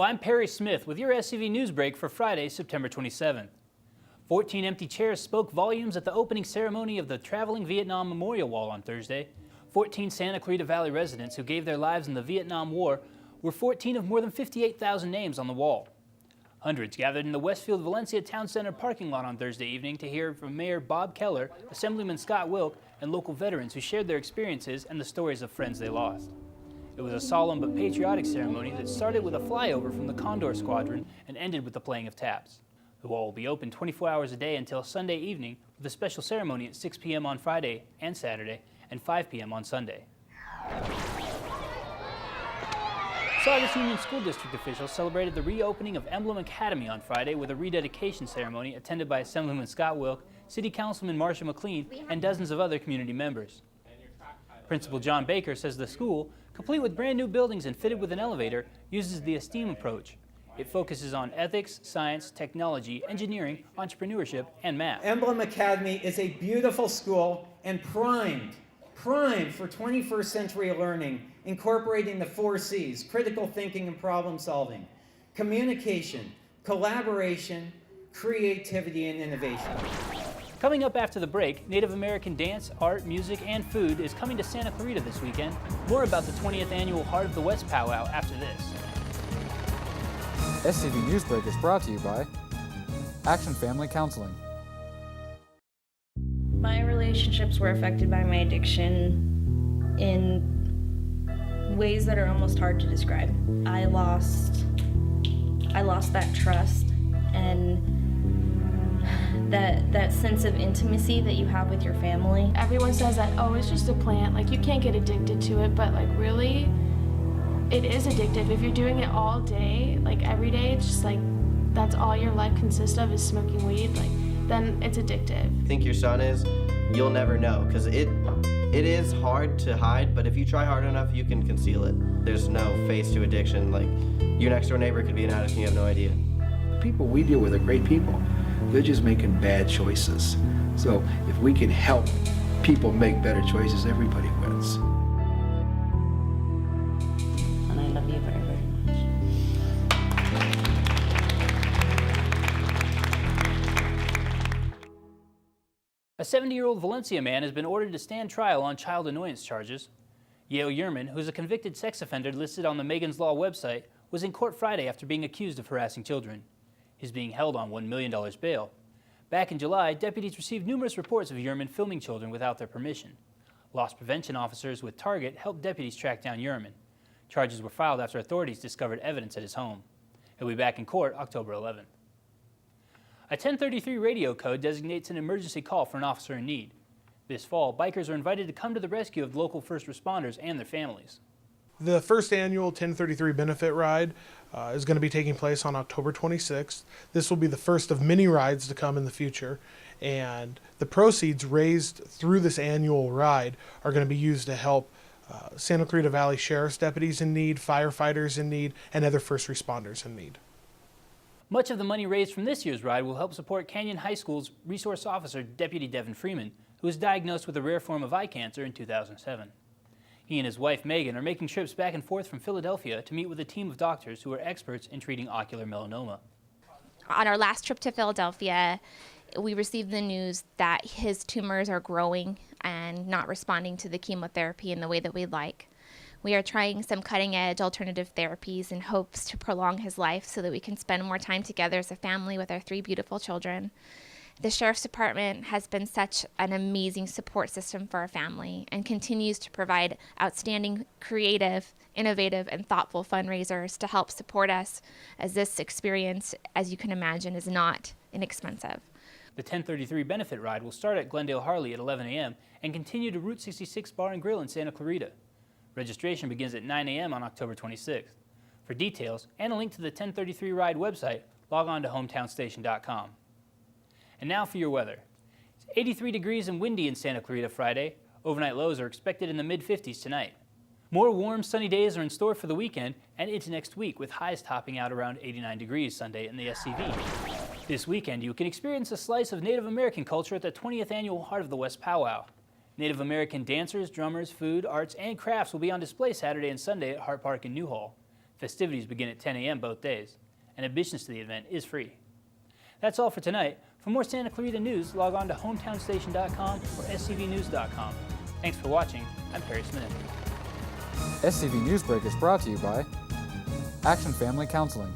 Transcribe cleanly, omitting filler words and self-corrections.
I'm Perry Smith with your SCV NewsBreak for Friday, September 27th. 14 empty chairs spoke volumes at the opening ceremony of the Traveling Vietnam Memorial Wall on Thursday. 14 Santa Clarita Valley residents who gave their lives in the Vietnam War were 14 of more than 58,000 names on the wall. Hundreds gathered in the Westfield Valencia Town Center parking lot on Thursday evening to hear from Mayor Bob Keller, Assemblyman Scott Wilk, and local veterans who shared their experiences and the stories of friends they lost. It was a solemn but patriotic ceremony that started with a flyover from the Condor Squadron and ended with the playing of taps. The wall will be open 24 hours a day until Sunday evening, with a special ceremony at 6 p.m. on Friday and Saturday and 5 p.m. on Sunday. Saugus Union School District officials celebrated the reopening of Emblem Academy on Friday with a rededication ceremony attended by Assemblyman Scott Wilk, City Councilman Marsha McLean, and dozens of other community members. Principal John Baker says the school, complete with brand new buildings and fitted with an elevator, uses the STEAM approach. It focuses on ethics, science, technology, engineering, entrepreneurship, and math. Emblem Academy is a beautiful school and primed for 21st century learning, incorporating the 4 C's, critical thinking and problem solving, communication, collaboration, creativity, and innovation. Coming up after the break, Native American dance, art, music, and food is coming to Santa Clarita this weekend. More about the 20th Annual Hart of the West Powwow after this. SCV NewsBreak is brought to you by Action Family Counseling. My relationships were affected by my addiction in ways that are almost hard to describe. I lost that trust and that sense of intimacy that you have with your family. Everyone says that, oh, it's just a plant, like you can't get addicted to it, but like really, it is addictive. If you're doing it all day, like every day, it's just like, that's all your life consists of is smoking weed, like then it's addictive. Think your son is, you'll never know, because it is hard to hide, but if you try hard enough, you can conceal it. There's no face to addiction. Like, your next door neighbor could be an addict and you have no idea. The people we deal with are great people. They're just making bad choices. So if we can help people make better choices, everybody wins. And I love you very, very much. A 70-year-old Valencia man has been ordered to stand trial on child annoyance charges. Yale Yerman, who's a convicted sex offender listed on the Megan's Law website, was in court Friday after being accused of harassing children. He's being held on $1 million bail. Back in July, deputies received numerous reports of Yerman filming children without their permission. Loss prevention officers with Target helped deputies track down Yerman. Charges were filed after authorities discovered evidence at his home. He'll be back in court October 11th. A 1033 radio code designates an emergency call for an officer in need. This fall, bikers are invited to come to the rescue of local first responders and their families. The first annual 1033 benefit ride is going to be taking place on October 26th. This will be the first of many rides to come in the future, and the proceeds raised through this annual ride are going to be used to help Santa Clarita Valley Sheriff's deputies in need, firefighters in need, and other first responders in need. Much of the money raised from this year's ride will help support Canyon High School's resource officer, Deputy Devin Freeman, who was diagnosed with a rare form of eye cancer in 2007. He and his wife, Megan, are making trips back and forth from Philadelphia to meet with a team of doctors who are experts in treating ocular melanoma. On our last trip to Philadelphia, we received the news that his tumors are growing and not responding to the chemotherapy in the way that we'd like. We are trying some cutting-edge alternative therapies in hopes to prolong his life so that we can spend more time together as a family with our 3 beautiful children. The Sheriff's Department has been such an amazing support system for our family and continues to provide outstanding, creative, innovative, and thoughtful fundraisers to help support us, as this experience, as you can imagine, is not inexpensive. The 1033 benefit ride will start at Glendale Harley at 11 a.m. and continue to Route 66 Bar and Grill in Santa Clarita. Registration begins at 9 a.m. on October 26th. For details and a link to the 1033 Ride website, log on to hometownstation.com. And now for your weather. It's 83 degrees and windy in Santa Clarita Friday. Overnight lows are expected in the mid-50s tonight. More warm, sunny days are in store for the weekend and into next week, with highs topping out around 89 degrees Sunday in the SCV. This weekend, you can experience a slice of Native American culture at the 20th Annual Hart of the West Powwow. Native American dancers, drummers, food, arts, and crafts will be on display Saturday and Sunday at Hart Park in Newhall. Festivities begin at 10 a.m. both days, and admissions to the event is free. That's all for tonight. For more Santa Clarita news, log on to hometownstation.com or scvnews.com. Thanks for watching. I'm Perry Smith. SCV Newsbreak is brought to you by Action Family Counseling.